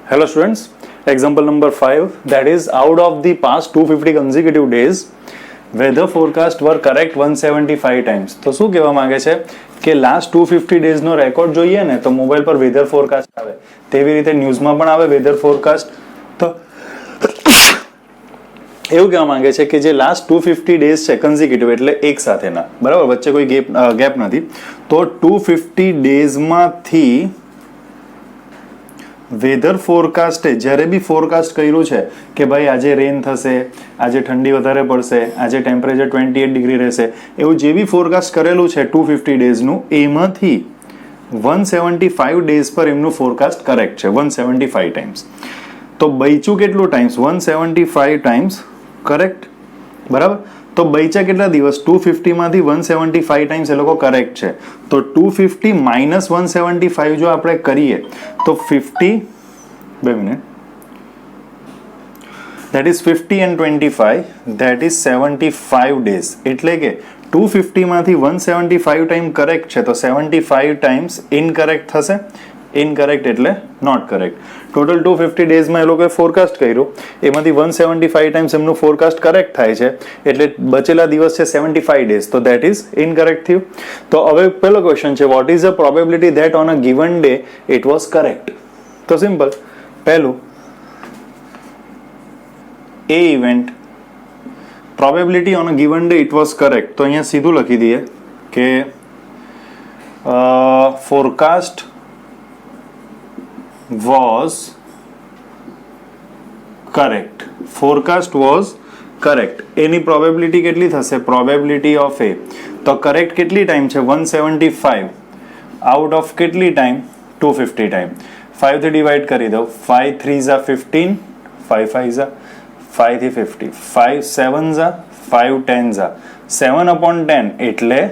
Hello students, example number 5, that is out of the past 250 consecutive days, weather forecast were correct 175 times. તો શું કહેવા માંગે છે કે લાસ્ટ 250 ડેઝ નો record જોઈએ ને તો મોબાઈલ પર વેધર ફોરકાસ્ટ આવે, તેવી રીતે ન્યૂઝમાં પણ આવે વેધર ફોરકાસ્ટ. તો એવું કહેવા માંગે છે કે જે લાસ્ટ 250 ડેઝ છે કન્ઝિક્યુટિવ એટલે એક સાથેના, બરાબર, વચ્ચે કોઈ ગેપ નથી, તો 250 ડેઝમાંથી વેધર ફોરકાસ્ટે જ્યારે બી ફોરકાસ્ટ કર્યું છે કે ભાઈ આજે રેન થશે, આજે ઠંડી વધારે પડશે, આજે ટેમ્પરેચર 28 ડિગ્રી રહેશે, એવું જે બી ફોરકાસ્ટ કરેલું છે 250 ડેઝનું, એમાંથી 175 ડેઝ પર એમનું ફોરકાસ્ટ કરેક્ટ છે 175 ટાઈમ્સ. તો બચ્યું કેટલું ટાઈમ્સ? 175 ટાઈમ્સ કરેક્ટ, બરાબર. તો બચ્યા કેટલા દિવસ? 250 માંથી 175 ટાઈમ્સ એ લોકો કરેક્ટ છે. તો 250 માઇનસ 175 જો આપણે કરીએ તો 50, 2 minute, that is 50 and 25, that is 75 days. એટલે કે 250 માંથી 175 ટાઈમ કરેક્ટ છે તો 75 ટાઈમ્સ ઇનકરેક્ટ થશે. ઇનકરેક્ટ એટલે નોટ કરેક્ટ. ટોટલ 250 ડેઝમાં એ લોકોએ ફોરકાસ્ટ કર્યું, એમાંથી 175 ટાઈમ્સ એમનું ફોરકાસ્ટ કરેક્ટ થાય છે, એટલે બચેલા દિવસ છે 75 ડેઝ, તો દેટ ઇઝ ઇનકરેક્ટ થયું. તો હવે પહેલો ક્વેશ્ચન છે, what is the probability that on a given day it was correct? તો સિમ્પલ, પહેલું A event probability on a given day it was correct, તો અહીંયા સીધું લખી દઈએ કે forecast was correct. Forecast was correct. એની પ્રોબેબિલિટી કેટલી થશે? પ્રોબેબિલિટી ઓફ એ, તો કરેક્ટ કેટલી ટાઈમ છે? 175 આઉટ ઓફ કેટલી ટાઈમ? 250 ટાઈમ. 5 થી ડિવાઈડ કરી દો, 5 3 ઝા 15, 5 5 ઝા 5 થી 50, 5 7 ઝા 5 10 ઝા 7/10 એટલે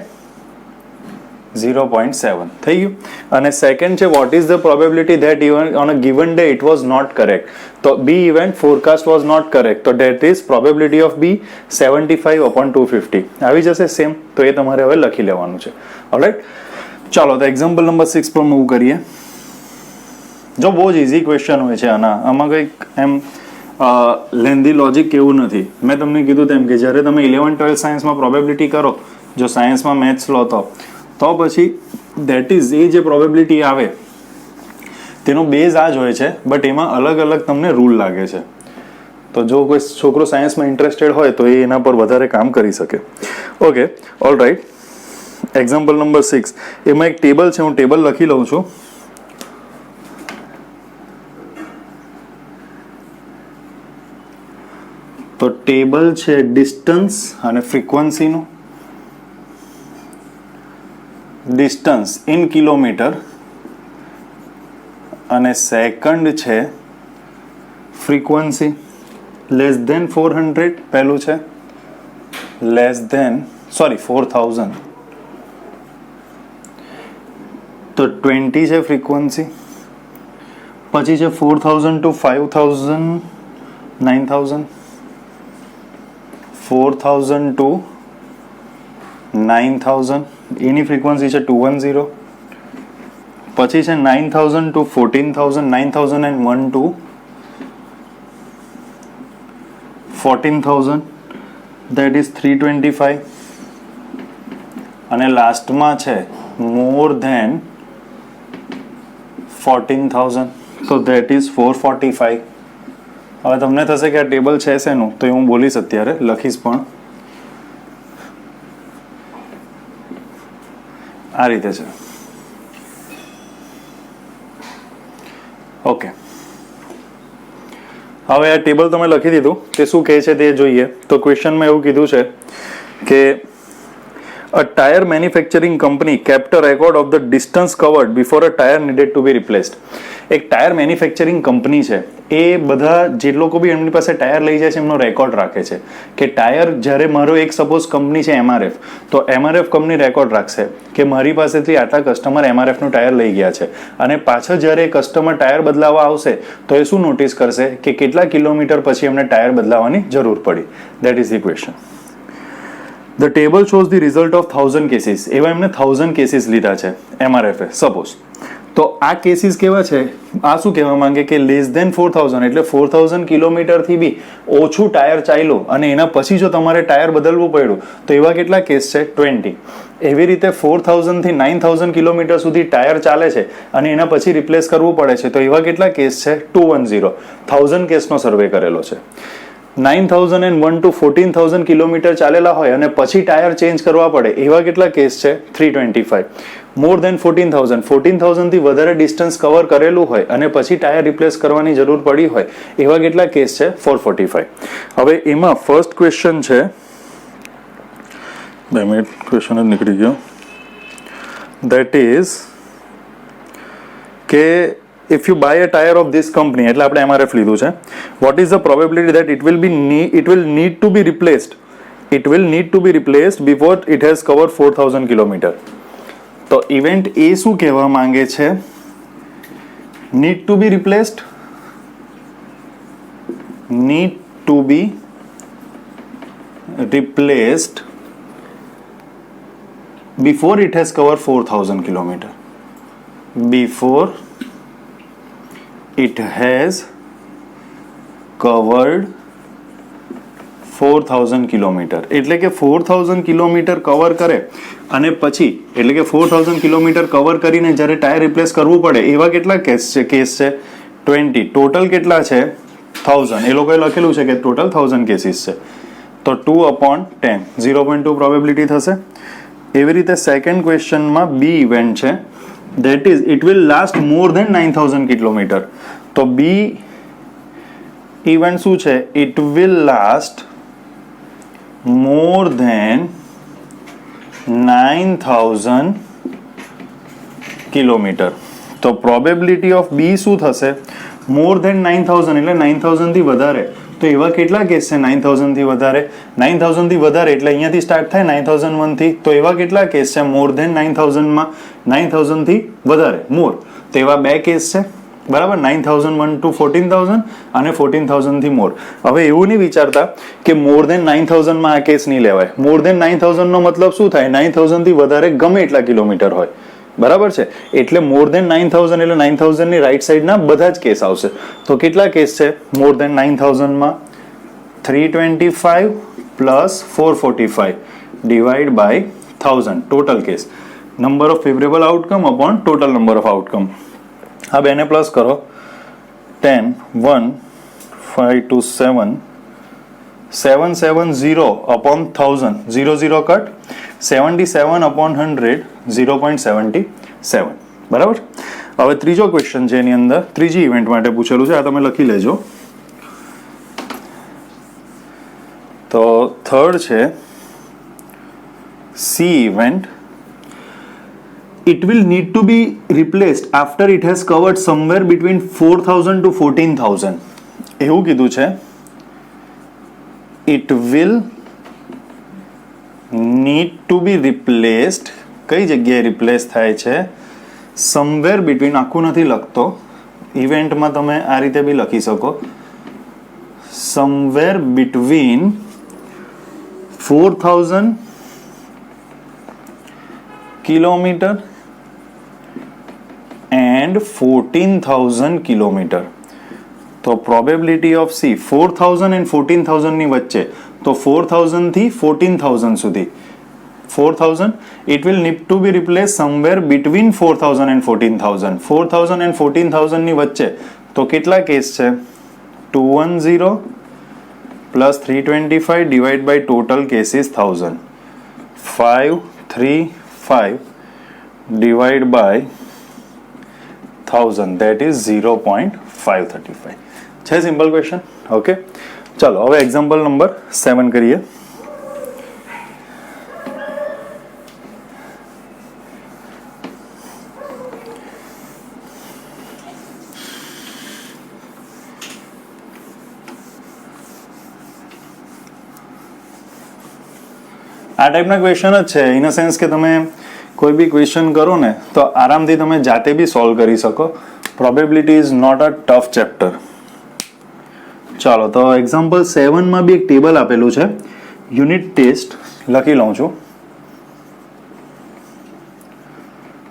0.7 થઈ ગયું. અને સેકન્ડ છે, what is the probability that even on a given day it was not correct? તો B event forecast was not correct, તો that is probability of B 75/250 આવી જશે સેમ. તો એ તમારે હવે લખી લેવાનું છે. ઓલરાઈટ, ચાલો તો એક્ઝામ્પલ નંબર 6 પર મૂવ કરીએ. જો બહુ જ ઇઝી ક્વેશ્ચન હોય છે આમાં કંઈક એમ લેન્ધી લોજિક કેવું નથી. મેં તમને કીધું તેમ કે જ્યારે તમે 11-12 સાયન્સમાં પ્રોબેબિલિટી કરો, જો સાયન્સમાં મેથ્સ લો તો પછી દેટ ઇઝ એ જે પ્રોબેબિલિટી આવે તેનો બેઝ આ જ હોય છે, બટ એમાં અલગ અલગ તમને રૂલ લાગે છે. તો જો કોઈ છોકરો સાયન્સમાં ઇન્ટરેસ્ટેડ હોય તો એ એના પર વધારે કામ કરી શકે. Okay, all right. Example number 6, એમાં એક ટેબલ છે, હું ટેબલ લખી લઉં છું. તો ટેબલ છે ડિસ્ટન્સ અને ફ્રીક્વન્સીનું. ડિસ્ટન્સ ઇન કિલોમીટર અને સેકન્ડ છે ફ્રીક્વન્સી. લેસ ધેન 400 પહેલું છે, લેસ ધેન 4000, તો 20 છે ફ્રીક્વન્સી. પછી છે 4000 to 5000, 9000, 4000 to 9000 એની ફ્રીક્વન્સી છે 210. પછી છે 9000 to 14000, 9001 to 14000, that is 325. અને લાસ્ટમાં છે મોર ધેન 14000, તો that is 445. હવે તમને થશે કે આ ટેબલ છે શેનું, તો હું બોલીશ અત્યારે, લખીશ પણ આ રીતે છે. ઓકે, હવે આ ટેબલ તમે લખી દીધું, તે શું કહે છે તે જોઈએ. તો ક્વેશ્ચનમાં એવું કીધું છે કે a tire manufacturing company kept a record of the distance covered before a tire needed to be replaced. એક ટાયર મેન્યુફેક્ચરિંગ કંપની છે, એ બધા જે લોકો બી એમની પાસે ટાયર લઈ જાય છે એમનો રેકોર્ડ રાખે છે કે ટાયર જ્યારે મારો એક સપોઝ કંપની છે MRF, તો MRF કંપની રેકોર્ડ રાખશે કે મારી પાસેથી આટલા કસ્ટમર MRFનું ટાયર લઈ ગયા છે, અને પાછળ જ્યારે કસ્ટમર ટાયર બદલાવવા આવશે તો એ શું નોટિસ કરશે કે કેટલા કિલોમીટર પછી એમને ટાયર બદલાવવાની જરૂર પડી. That is the question. The table shows the result of 1000 cases. એવા એમને 1000 કેસીસ લીધા છે MRF એ સપોઝ. તો આ કેસીસ કેવા છે? આ શું કહેવા માંગે કે લેસ ધેન 4000 એટલે 4000 કિલોમીટરથી બી ઓછું ટાયર ચાલ્યું અને એના પછી જો તમારે ટાયર બદલવું પડ્યું તો એવા કેટલા કેસ છે? 20. એવી રીતે 4000 થી 9000 કિલોમીટર સુધી ટાયર ચાલે છે અને એના પછી રિપ્લેસ કરવું પડે છે તો એવા કેટલા કેસ છે? 210. 1000 કેસનો સર્વે કરેલો છે. 9001 to 14000 કિલોમીટર ચાલેલા હોય અને પછી ટાયર ચેન્જ કરવા પડે એવા કેટલા કેસ છે? 325. મોર દેન 14000 થી વધારે ડિસ્ટન્સ કવર કરેલું હોય અને પછી ટાયર રિપ્લેસ કરવાની જરૂર પડી હોય એવા કેટલા કેસ છે? 445. હવે એમાં ફર્સ્ટ ક્વેશ્ચન છે, 2 મિનિટ, ક્વેશ્ચન જ નીકળી ગયો. ધેટ ઇઝ કે if you buy a tire of this company, એટલે આપણે MRF લીધું છે, what is the probability that it will need to be replaced? It will need to be replaced before it has covered 4000 kilometre. તો event એ શું કહેવા માંગે છે? need to be replaced, need to be replaced before it has covered 4000 kilometre. Before it has covered 4000 kilometre એટલે કે 4000 kilometre cover કરે અને પછી એટલે કે 4000 કિલોમીટર કવર કરીને જ્યારે ટાયર રિપ્લેસ કરવું પડે એવા કેટલા કેસ છે? 20. ટોટલ કેટલા છે? 1000. એ લોકોએ લખેલું છે કે ટોટલ 1000 કેસીસ છે તો 2/10 0.2 પ્રોબેબિલિટી થશે. એવી રીતે સેકન્ડ ક્વેશ્ચનમાં બી ઇવેન્ટ છે, that is it will last more than 9000 kilometre. તો બી ઇવેન્ટ શું છે? it will last more than 9000 kilometre. તો પ્રોબેબિલિટી ઓફ બી શું થશે? મોર ધેન 9000 એટલે 9000 થી વધારે. તો એવા કેટલા કેસ છે 9000 થી વધારે? 9000 થી વધારે એટલે અહીંયાથી સ્ટાર્ટ થાય 9001 થી, તો એવા કેટલા કેસ છે મોર ધેન 9000 માં? 9000 થી વધારે મોર, તો એવા બે કેસ છે, બરાબર? 9001 to 14000 અને 14000 થી મોર. હવે એવું નહીં વિચારતા કે મોર ધેન 9000 માં આ કેસ નહીં લેવાય. મોર ધેન 9000 નો મતલબ શું થાય? 9000 થી વધારે ગમે એટલા કિલોમીટર હોય, બરાબર છે? એટલે મોર ધેન 9000 એટલે 9000 ની રાઈટ સાઈડના બધા જ કેસ આવશે. તો કેટલા કેસ છે મોર ધેન 9000 માં? 325 plus 445 divide by 1000 total case. Number of favourable outcome upon total number of outcome. આ બેને પ્લસ કરો. 10 1 5 2 7 770 અપોન 1000 0 કટ 77 અપોન 100 0.77. બરાબર? હવે ત્રીજો ક્વેશ્ચન છે, એની અંદર ત્રીજી ઇવેન્ટ માટે પૂછેલું છે, આ તમે લખી લેજો. તો થર્ડ છે C event. It will need to be replaced after it has covered somewhere between 4000 to 14000. એવું કીધું છે. It will need to be replaced. કઈ જગ્યાએ રિપ્લેસ થાય છે? સમવેર બિટવીન, આખું નથી લખતો, ઇવેન્ટમાં તમે આ રીતે બી લખી શકો, somewhere between 4000 kilometre and 14000 kilometre. તો પ્રોબેબિલિટી ઓફ સી 4000 and 14000 ની વચ્ચે, તો 4000 થી 14000 સુધી. 4000 it will need to be replaced somewhere between 4000 and 14000. 4000 and 14000 ની વચ્ચે, તો કેટલા કેસ છે? 210 plus 325 divide by total cases 1000. 535 divided by 1000, that is 0.535. છે સિમ્પલ ક્વેશ્ચન. ઓકે, ચાલો હવે એક્ઝામ્પલ નંબર 7 કરીએ. આ ટાઈપના ક્વેશ્ચન જ છે, ઇન અ સેન્સ કે તમે કોઈ બી ક્વેશ્ચન કરો ને તો આરામથી તમે જાતે બી સોલ્વ કરી શકો. Probability is not a tough chapter. ચાલો, તો એક્ઝામ્પલ 7 માં બી એક ટેબલ આપેલું છે. યુનિટ ટેસ્ટ લખી લઉં છું.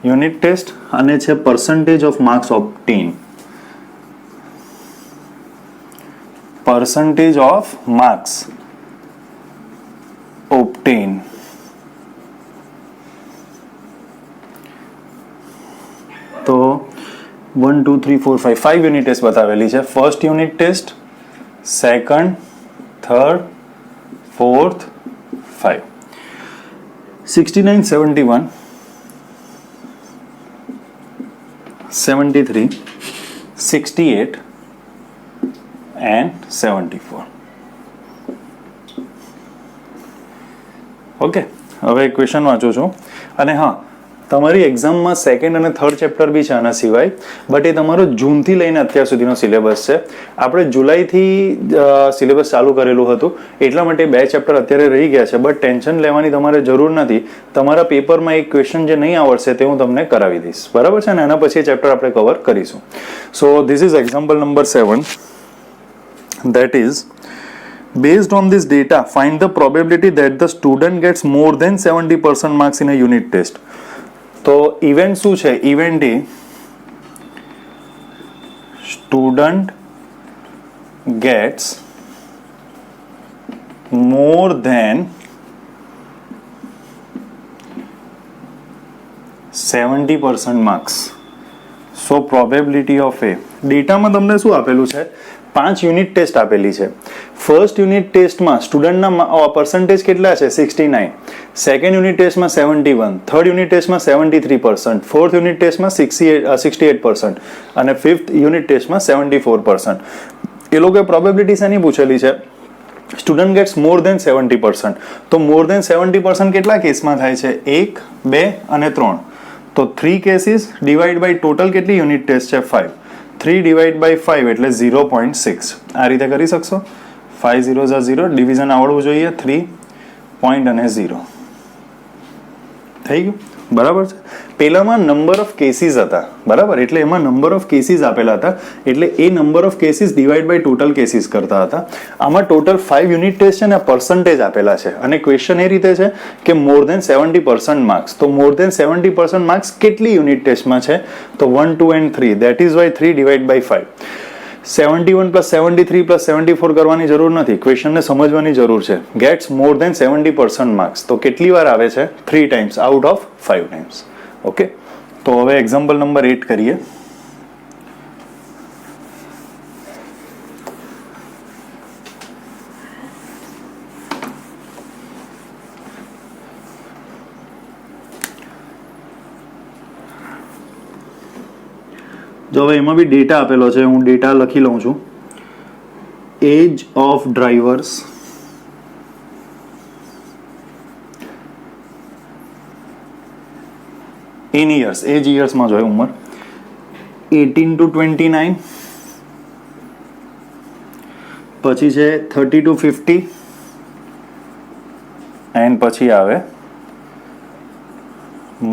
યુનિટ ટેસ્ટ અને છે percentage of marks obtain. percentage of marks obtained. તો 1 2 3 4 5 5 યુનિટ ટેસ્ટ બતાવેલી છે. First unit test, second, third, fourth, 5. 69 71 73 68 and 74. Okay, હવે ક્વેશ્ચન વાંચું છું. અને હા, તમારી એક્ઝામમાં સેકન્ડ અને થર્ડ ચેપ્ટર બી છે આના સિવાય, બટ એ તમારો જૂનથી લઈને અત્યાર સુધીનો સિલેબસ છે. આપણે જુલાઈથી સિલેબસ ચાલુ કરેલું હતું, એટલા માટે 2 ચેપ્ટર અત્યારે રહી ગયા છે. બટ ટેન્શન લેવાની તમારે જરૂર નથી. તમારા પેપરમાં એક ક્વેશ્ચન જે નહીં આવડશે તે હું તમને કરાવી દઈશ, બરાબર છે ને? એના પછી એ ચેપ્ટર આપણે કવર કરીશું. સો this is example number 7. That is, based on this data, find the probability that the student gets more than 70% marks in a unit test. તો ઇવેન્ટ શું છે? Event a student gets more than 70% marks. So probability of A, ડેટામાં તમને શું આપેલું છે? 5 unit test આપેલી છે. ફર્સ્ટ યુનિટ ટેસ્ટમાં સ્ટુડન્ટના પર્સન્ટેજ કેટલા છે? 69. સેકન્ડ યુનિટ ટેસ્ટમાં 71, થર્ડ યુનિટ ટેસ્ટમાં 73%, ફોર્થ યુનિટ ટેસ્ટમાં 68% અને ફિફ્થ યુનિટ ટેસ્ટમાં 74%. એ લોકોએ પ્રોબેબિલિટી શેની પૂછેલી છે? સ્ટુડન્ટ ગેટ્સ મોર દેન 70%. તો મોર દેન 70% કેટલા કેસમાં થાય છે? 1, 2 અને 3. તો 3 કેસીસ ડિવાઈડ બાય ટોટલ કેટલી યુનિટ ટેસ્ટ છે? 5. 3 ડિવાઈડ બાય 5 એટલે 0.6. આ રીતે કરી શકશો? 5 0 0, ડિવિઝન આવડવું જોઈએ. 3 પોઈન્ટ અને 0 થઈ ગયું, બરાબર છે? પેલામાં નંબર ઓફ કેસીસ હતા, બરાબર? એટલે એમાં નંબર ઓફ કેસીસ આપેલા હતા, એટલે એ number of cases divide by total cases કરતા હતા. આમાં ટોટલ 5 યુનિટ ટેસ્ટ છે ને પર્સન્ટેજ આપેલા છે, અને ક્વેશ્ચન એ રીતે છે કે મોર દેન 70% માર્ક્સ. તો મોર દેન 70% માર્ક્સ કેટલી યુનિટ ટેસ્ટમાં છે? તો 1 2 and 3. That is why 3 divide by 5. 71 plus 73 plus 74 કરવાની જરૂર નથી, ક્વેશ્ચનને સમજવાની જરૂર છે. ગેટ્સ મોર દેન 70% માર્ક્સ, તો કેટલી વાર આવે છે? 3 times out of 5 times. Okay, તો હવે એક્ઝામ્પલ નંબર 8 કરીએ. જો હવે એમાં બી ડેટા આપેલો છે, હું ડેટા લખી લઉં છું. Age of drivers in years, age યર્સમાં જોઈએ ઉંમર 18 to 29, પછી છે 30 to 50 એન્ડ પછી આવે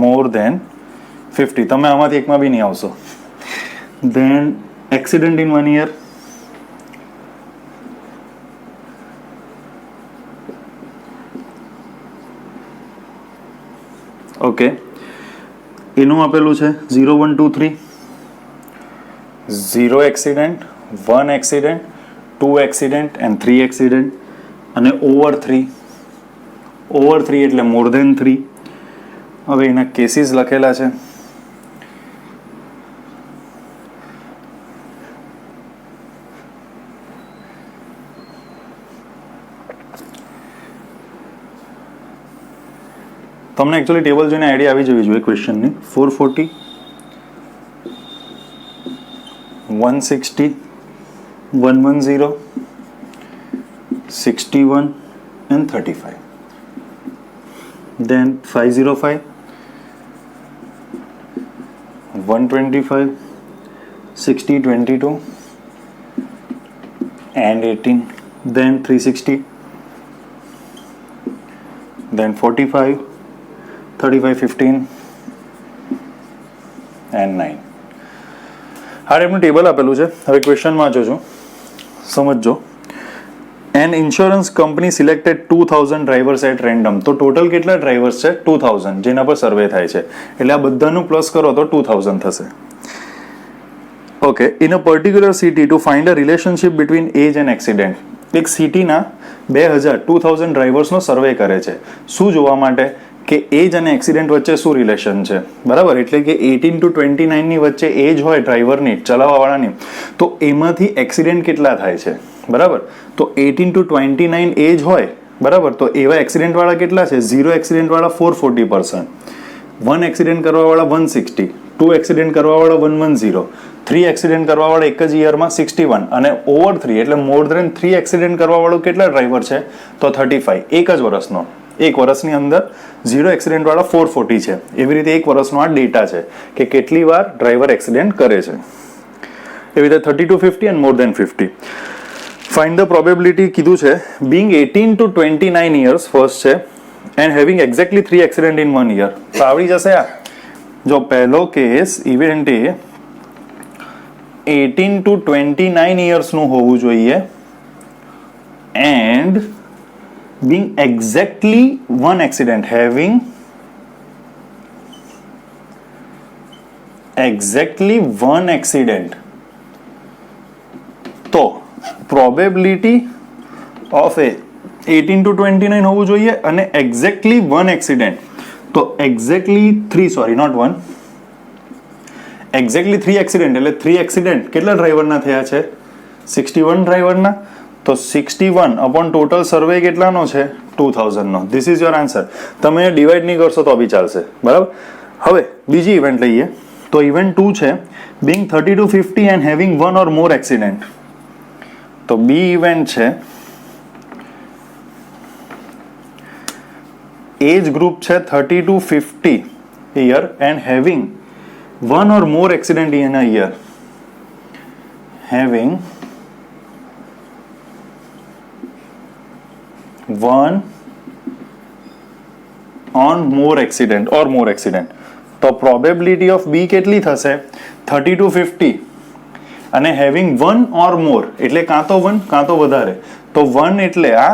મોર દેન 50. તમે આમાંથી એકમાં બી નહીં આવશો. Then accident in 1 year, okay, એનું આપેલું છે 0 1 2 3, 0 accident, 1 accident, 2 accident and 3 accident, અને ઓવર 3. ઓવર 3 એટલે મોર દેન 3. હવે એના કેસીસ લખેલા છે. તમને એકચ્યુઅલી ટેબલ જોઈને આઈડિયા આવી જવી જોઈએ ક્વેશ્ચનની. 440, 160, 110, 61 and 35. Then 505, 125, 60, 22 and 18. Then 360, then 45, 35 15 and 9. આ ટાઈપનું ટેબલ આપેલું છે. હવે ક્વેશ્ચન વાંચો છું, સમજજો. And insurance company selected 2000 drivers at random. તો ટોટલ કેટલા ડ્રાઈવર્સ છે? 2000, જેના પર સર્વે થાય છે. એટલે આ બધાનું પ્લસ કરો તો 2000 થશે. Okay, in a particular city to find a relationship between age and accident. એક સિટીના 2000 ડ્રાઈવર્સનો સર્વે કરે છે. શું જોવા માટે? કે એજ અને એક્સિડન્ટ વચ્ચે શું રિલેશન છે, બરાબર? એટલે કે 18 to 29 ની વચ્ચે એજ હોય ડ્રાઈવરની, ચલાવવાવાળાની, તો એમાંથી એક્સિડન્ટ કેટલા થાય છે, બરાબર? તો 18 to 29 એજ હોય, બરાબર, તો એવા એક્સિડન્ટવાળા કેટલા છે? 0 એક્સિડન્ટવાળા 440%, 1 એક્સિડન્ટ કરવાવાળા 160, 2 એક્સિડન્ટ કરવાવાળા 110, 3 એક્સિડન્ટ કરવાવાળા એક જ યરમાં 61, અને ઓવર 3 એટલે મોર દેન 3 એક્સિડન્ટ કરવાવાળો કેટલા ડ્રાઈવર છે? તો 35, એક જ વર્ષનો. એક વર્ષની અંદર 0 એક્સિડન્ટવાળા 440 છે. એવી રીતે એક વર્ષનો આ ડેટા છે કે કેટલી વાર ડ્રાઈવર એક્સિડન્ટ કરે છે. એવી રીતે 30 to 50 and more than 50. Find the probability કીધું છે. બિંગ 18 to 29 years ફર્સ્ટ છે and having exactly 3 accident in 1 year. તો આવડી જશે આ. જો પહેલો કેસ ઇવેન્ટ એ 18 to 29 yearsનું હોવું જોઈએ and being exactly 1 accident, having exactly 1 accident. તો probability of a 18 to 29 હોવું જોઈએ અને exactly 1 accident. તો exactly 3, sorry not 1, exactly 3 accident એટલે 3 accident કેટલા ડ્રાઈવરના થયા છે? 61 ડ્રાઈવરના. તો 61 અપોન ટોટલ સર્વે કેટલાનો છે? 2000 નો. This is your answer. તમે ડિવાઈડ નહીં કરશો તો બી ચાલશે, બરાબર? હવે બીજી ઇવેન્ટ લઈએ. તો ઇવેન્ટ 2 છે Bing 30 to 50 and having 1 or more accident. તો બી ઇવેન્ટ છે એજ ગ્રુપ છે 30 to 50 year and having 1 or more accident in a year. Having 1 on more accident or more accident. તો probability of B કેટલી થશે? 30 to 50 અને having 1 or more એટલે કાં તો 1 કાં તો વધારે. તો 1 એટલે આ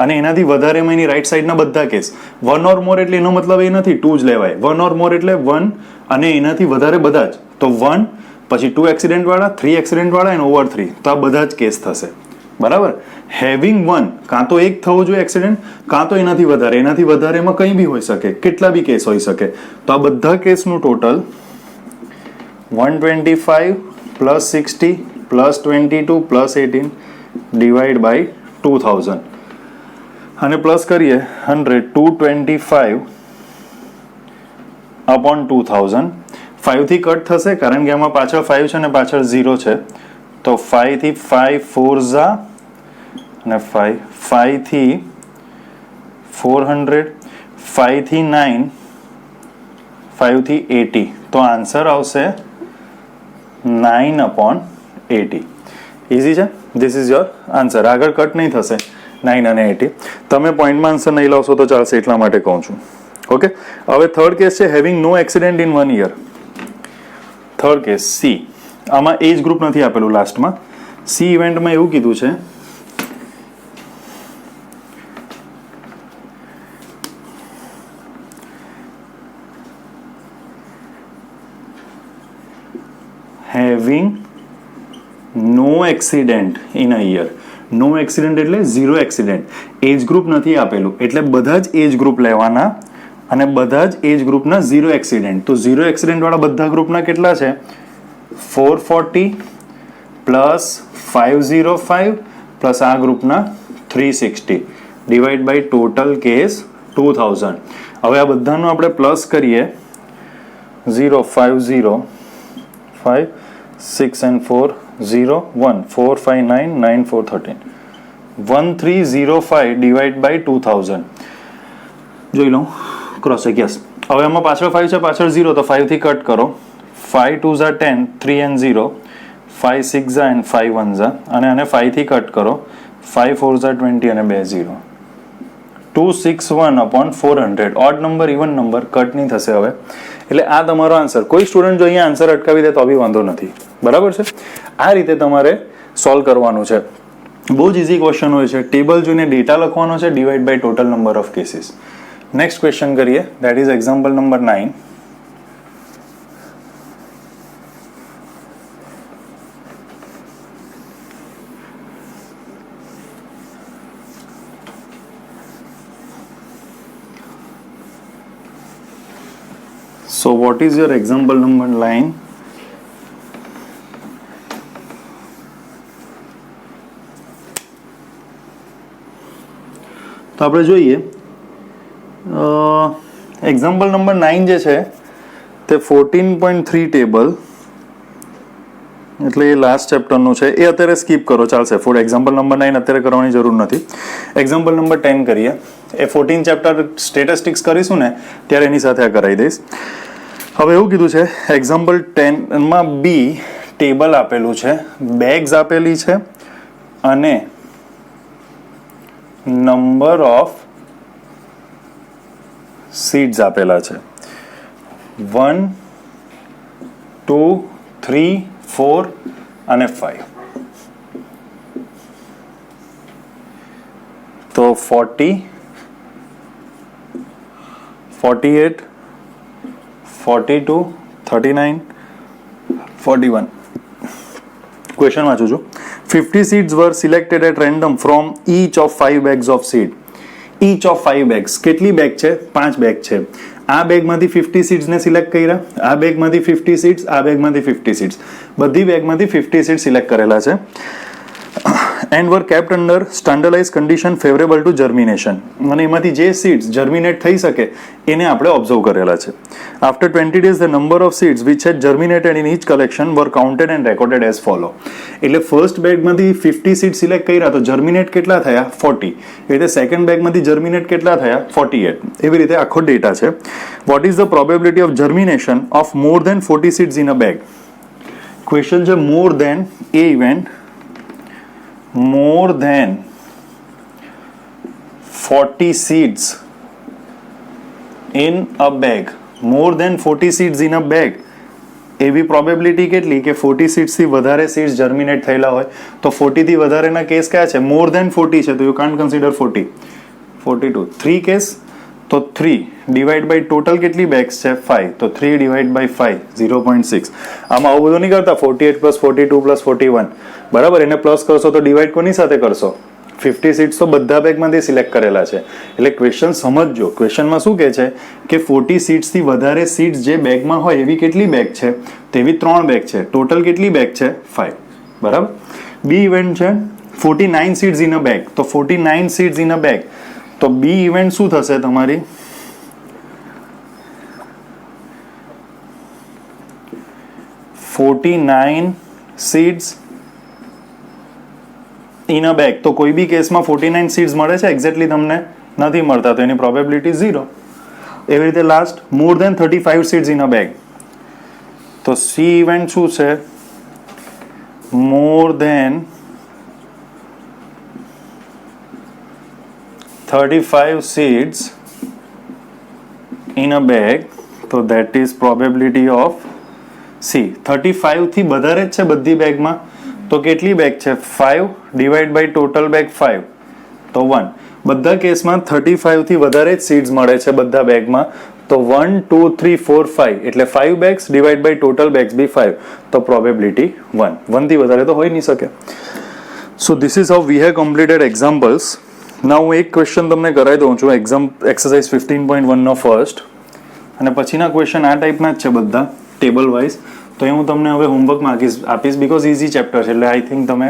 અને એનાથી વધારેમાં એની રાઈટ સાઈડના બધા કેસ. 1 or more એટલે એનો મતલબ એ નથી 2 જ લેવાય. 1 or more એટલે 1 અને એનાથી વધારે બધા જ. તો 1 પછી 2 એક્સિડન્ટવાળા, 3 એક્સિડન્ટવાળા અને ઓવર 3. તો આ બધા જ કેસ થશે, બરાબર? હેવિંગ 1 કાં તો એક થવો જોઈએ એક્સિડન્ટ કાં તો એનાથી વધારે. એનાથી વધારેમાં કંઈ બી હોઈ શકે, કેટલા બી કેસ હોઈ શકે. તો આ બધા કેસનું total 125 plus 60 plus 22 plus 18 divide by 2000 અને પ્લસ કરીએ 100 225 અપોન 2000. 5 થી કટ થશે કારણ કે આમાં પાછળ 5 છે અને પાછળ 0 છે. તો 5 થી 5 4 ઝા અને 5 થી 400, 5 થી 9, 5 થી 80. તો આન્સર આવશે 9 upon 80. ઇઝી છે. This is your answer. આગળ કટ નહીં થશે 9 અને 80. તમે પોઈન્ટમાં આન્સર નહીં લાવશો તો ચાલશે, એટલા માટે કહું છું. ઓકે, હવે થર્ડ કેસ છે having no accident in 1 year. Third case C. આમાં એજ ગ્રુપ નથી આપેલું લાસ્ટમાં. સી ઇવેન્ટમાં એવું કીધું છે having no accident in a year. No accident એટલે 0 એક્સિડન્ટ. એજ ગ્રુપ નથી આપેલું એટલે બધા જ એજ ગ્રુપ લેવાના અને બધા જ એજ ગ્રુપના 0 એક્સિડન્ટ. તો 0 એક્સિડન્ટવાળા બધા ગ્રુપના કેટલા છે? 440 પ્લસ 505 પ્લસ આ ગ્રુપના 360 ડિવાઈડ બાય ટોટલ કેસ 2000. હવે આ બધાનું આપણે પ્લસ કરીએ. 0 5 0 5 6 and 4 0 1 4 5 9 9 4 13 1305 ડિવાઈડ બાય 2000. જોઈ લઉં ક્રોસ ચેક. યસ. હવે આમાં પાછળ 5 છે પાછળ 0 તો 5 થી કટ કરો. 5 2 ઝા 10 3 and 0 5 6 ઝા and 5 1 ઝા અને આને 5 થી કટ કરો. 5 4 ઝા 20 અને 2 0. 261 upon 400. Odd number even number cut નહીં થશે હવે. એટલે આ તમારો આન્સર. કોઈ સ્ટુડન્ટ જો અહીંયા આન્સર અટકાવી દે તો બી વાંધો નથી, બરાબર છે? આ રીતે તમારે સોલ્વ કરવાનું છે. બહુ જ ઇઝી ક્વેશ્ચન હોય છે. ટેબલ જોઈને ડેટા લખવાનો છે, divide by total number of cases. Next question કરીએ, that is example number 9. So what is your example number 9? તો આપણે જોઈએ એક્ઝામ્પલ નંબર 9 જે છે તે 14.3 ટેબલ, એટલે એ લાસ્ટ ચેપ્ટરનું છે. એ અત્યારે સ્કીપ કરો ચાલશે. ફોર એક્ઝામ્પલ નંબર 9 અત્યારે કરવાની જરૂર નથી. એક્ઝામ્પલ નંબર 10 કરીએ. એ 14 ચેપ્ટર સ્ટેટિસ્ટિક્સ કરીશું ને ત્યારે એની સાથે આ કરાવી દઈશ. હવે એવું કીધું છે એક્ઝામ્પલ 10માં બી ટેબલ આપેલું છે, બેગ્સ આપેલી છે અને નંબર ઓફ સીડ્સ આપેલા છે 1, 2, 3, 4 અને 5. તો 40, 48, 42, 39, 41. ક્વેશ્ચન વાંચું છું. 50 seeds were selected at random from each of 5 bags of seed. Each of 5 bags. કેટલી બેગ છે? 5 બેગ છે. આ બેગમાંથી 50 seeds ને સિલેક્ટ કર્યા, આ બેગમાંથી 50 seeds, આ બેગમાંથી 50 seeds. બધી બેગમાંથી 50 seeds સિલેક્ટ કરેલા છે. and were kept under standardized condition favorable to germination. અને એમાંથી જે seeds germinate થઈ શકે એને આપણે ઓબ્ઝર્વ કરેલા છે. After 20 days the number of seeds which had germinated in each collection were counted and recorded as follow. એટલે ફર્સ્ટ બેગમાંથી 50 seeds સિલેક્ટ કર્યા તો જર્મિનેટ કેટલા થયા? 40. એ રીતે સેકન્ડ બેગમાંથી જર્મિનેટ કેટલા થયા? 48. એવી રીતે આખો ડેટા છે. What is the probability of germination of more than 40 seeds in a bag? Question છે more than a event, more than 40 seeds in a bag. More than 40 seeds in a bag. એવી probability કેટલી કે 40 seeds થી વધારે seeds જર્મિનેટ થયેલા હોય. તો 40 થી વધારેના કેસ કયા છે? મોર ધેન 40 છે તો યુ કાન્ટ કન્સિડર 40. 42. 3 કેસ તો 3 ડિવાઈડ બાય ટોટલ કેટલી બેગ્સ છે? 5. તો 3 ડિવાઈડ બાય 5 0.6. આમાં આવું બધું નહીં કરતા 48 પ્લસ 42 પ્લસ 41 બરાબર. એને પ્લસ કરશો તો ડિવાઈડ કોની સાથે કરશો? 50 seeds તો બધા બેગમાંથી સિલેક્ટ કરેલા છે. એટલે ક્વેશ્ચન સમજજો. ક્વેશ્ચનમાં શું કહે છે કે 40 seeds થી વધારે seeds જે બેગમાં હોય એવી કેટલી બેગ છે? તેવી 3 બેગ છે. ટોટલ કેટલી બેગ છે? 5 બરાબર. બી ઇવેન્ટ છે 49 seeds in a bag. તો 49 seeds in a bag. તો બી ઇવેન્ટ શું થશે તમારી? $49 seeds ઇન અ બેગ. તો કોઈ બી કેસમાં 49 seeds મળે છે એક્ઝેક્ટલી તમને નથી મળતા તો એની પ્રોબેબિલિટી 0. એવી રીતે last more than 35 seeds in a bag. તો સી ઇવેન્ટ શું છે? More than 35 seeds in a bag. તો that is probability of C. 35 થી વધારે જ છે બધી બેગમાં તો કેટલી બેગ છે? 5 ડિવાઈડ બાય ટોટલ બેગ 5 તો 1. બધા કેસમાં 35 થી વધારે જ સીડ્સ મળે છે બધા બેગમાં તો 1, 2, 3, 4, 5 એટલે 5 bags divide by total bags B 5 તો પ્રોબેબિલિટી 1. 1 થી વધારે તો હોઈ નહીં શકે. સો this is how we have completed examples. ના હું એક ક્વેશ્ચન તમને કરાવી દઉં છું એક્સરસાઇઝ 15.1 નો ફર્સ્ટ, અને પછીના ક્વેશ્ચન આ ટાઈપના જ છે બધા ટેબલ વાઇઝ. તો એ હું તમને હવે હોમવર્કમાં આપીશ બીકોઝ ઇઝી ચેપ્ટર છે એટલે આઈ થિંક તમે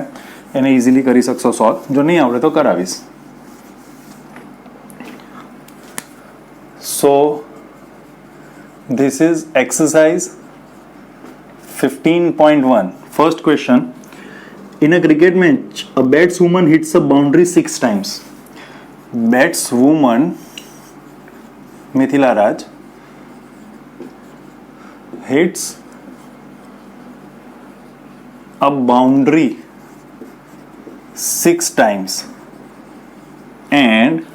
એને ઇઝીલી કરી શકશો સોલ્વ. જો નહીં આવડે તો કરાવીશ. સો this is exercise 15.1. First question. In a cricket match, a batswoman hits a boundary 6 times. Batswoman, Mithila Raj, hits a boundary 6 times, and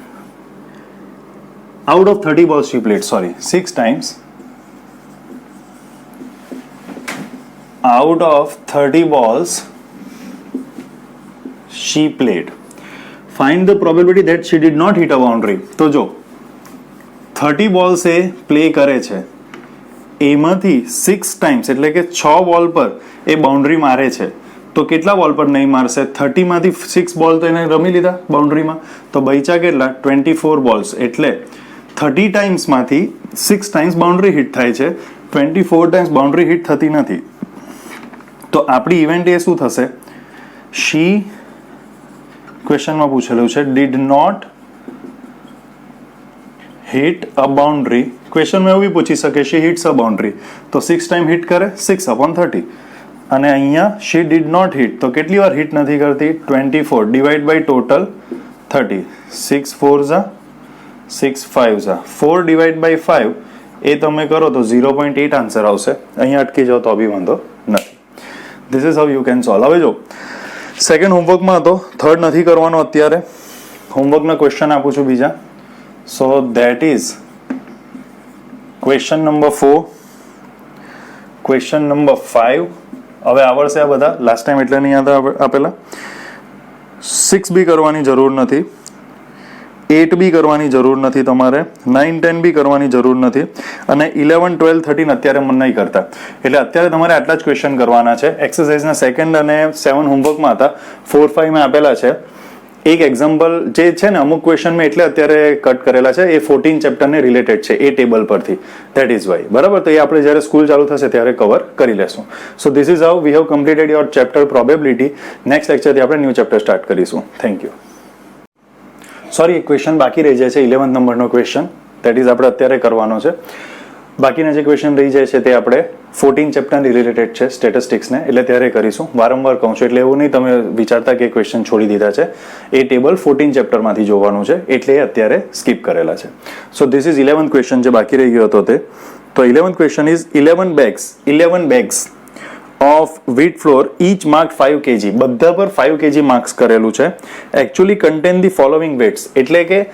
out of 30 balls she played. 6 times. Out of 30 balls, she played. Find the probability that she did not hit a boundary. તો જો 30 balls એ play કરે છે, એમાંથી 6 times એટલે કે 6 બોલ પર એ boundary મારે છે, તો કેટલા બોલ પર નહીં મારશે? 30 માંથી 6 બોલ તો એને રમી લીધા બાઉન્ડ્રીમાં, તો બચ્યા કેટલા? 24 બોલ્સ. એટલે 30 ટાઈમ્સમાંથી 6 ટાઈમ્સ બાઉન્ડ્રી હિટ થાય છે, 24 ટાઈમ્સ બાઉન્ડ્રી હિટ થતી નથી. તો આપણી ઇવેન્ટ એ શું થશે? શી, ક્વેશ્ચનમાં પૂછેલું છે did not hit a boundary. ક્વેશ્ચનમાં એવું બી પૂછી શકે શી હિટ્સ અ બાઉન્ડ્રી, તો 6 ટાઈમ હિટ કરે 6/30. અને અહીંયા શી ડીડ નોટ હિટ, તો કેટલી વાર હિટ નથી કરતી? 24 divide by total 30. 6 4 6 5 4 divide by 5 એ તમે કરો તો 0.8 આન્સર આવશે. અહીંયા અટકી જાઓ તો બી વાંધો નથી. This is how you can solve. હવે જો સેકન્ડ હોમવર્કમાં હતો, થર્ડ નથી કરવાનો અત્યારે. હોમવર્કના ક્વેશ્ચન આપું છું બીજા. So that is question number 4, question number 5. હવે આવડશે આ બધા, લાસ્ટ ટાઈમ એટલે નહીં આપેલા. 6 બી કરવાની જરૂર નથી, 8 બી કરવાની જરૂર નથી તમારે, 9 10 બી કરવાની જરૂર નથી, અને 11 12 13 અત્યારે મન નહીં કરતા. એટલે અત્યારે તમારે આટલા જ ક્વેશ્ચન કરવાના છે. એક્સરસાઇઝના સેકન્ડ અને 7 હોમવર્કમાં હતા, 4 5 માં આપેલા છે. એક એક્ઝામ્પલ જે છે ને અમુક ક્વેશ્ચન મેં એટલે અત્યારે કટ કરેલા છે, એ 14 ચેપ્ટરને રિલેટેડ છે એ ટેબલ પરથી. ધેટ ઇઝ વાય, બરાબર. તો એ આપણે જ્યારે સ્કૂલ ચાલુ થશે ત્યારે કવર કરી લેશું. So this is how we have completed your chapter probability. Next લેક્ચરથી આપણે ન્યૂ ચેપ્ટર સ્ટાર્ટ કરીશું. Thank you. સોરી, એક ક્વેશ્ચન બાકી રહી જાય છે, 11th નંબરનો ક્વેશ્ચન. દેટ ઇઝ આપણે અત્યારે કરવાનો છે. બાકીના જે ક્વેશ્ચન રહી જાય છે તે આપણે 14 ચેપ્ટરની રિલેટેડ છે સ્ટેટિસ્ટિક્સને, એટલે ત્યારે કરીશું. વારંવાર કહું છું, એટલે એવું નહીં તમે વિચારતા કે ક્વેશ્ચન છોડી દીધા છે. એ ટેબલ 14 ચેપ્ટરમાંથી જોવાનું છે, એટલે એ અત્યારે સ્કીપ કરેલા છે. સો ધીસ ઇઝ 11th ક્વેશ્ચન જે બાકી રહી ગયો હતો તે. તો 11th question is 11 bags of wheat flour each marked 5 kg. બધા પર 5 kg માર્ક્સ કરેલું છે. Actually contain the following weights, એટલે કે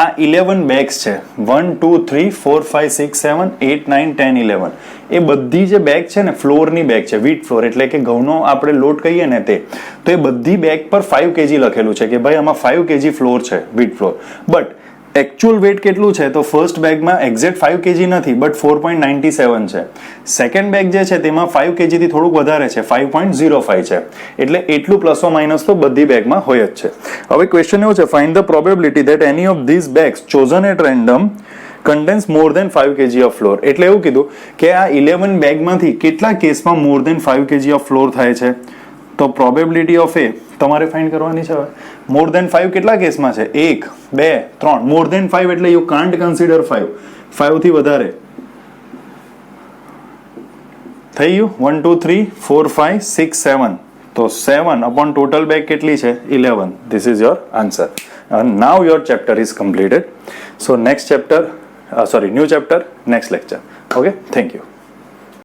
આ 11 બેગ્સ છે, 1 2 3 4 5 6 7 8 9 10 11. એ બધી જે બેગ છે ને ફ્લોરની બેગ છે, વ્હીટ ફ્લોર એટલે કે ઘઉંનો આપણે લોટ કહીએ ને તે. તો એ બધી બેગ પર 5 kg લખેલું છે કે ભાઈ આમાં 5 kg ફ્લોર છે, wheat flour. But actual weight કેટલું છે? તો ફર્સ્ટ બેગમાં એક્ઝેક્ટ 5 kg નથી, બટ 4.97 છે. સેકન્ડ બેગ જે છે તેમાં 5 kg થી થોડુંક વધારે છે, 5.05 છે. એટલે એટલું પ્લસ ઓર માઇનસ તો બધી બેગમાં હોય જ છે. હવે ક્વેશ્ચન એવું છે, find the probability that any of these bags chosen at random contains more than 5 kg of flour. એટલે એવું કીધું કે આ 11 બેગમાંથી કેટલા કેસમાં more than 5 kg of flour થાય છે? તો પ્રોબેબિલિટી ઓફ એ તમારે ફાઇન્ડ કરવાની છે. હવે મોર દેન 5 કેટલા કેસમાં છે? 1 2 3. મોર દેન 5 એટલે યુ કાન્ટ કન્સિડર 5. 5 થી વધારે થઈ ગયું. 1 2 3 4 5 6 7. તો 7 upon total bag કેટલી છે? 11. This is your answer. And now your chapter is completed. So next chapter, new chapter, next lecture. Okay, thank you.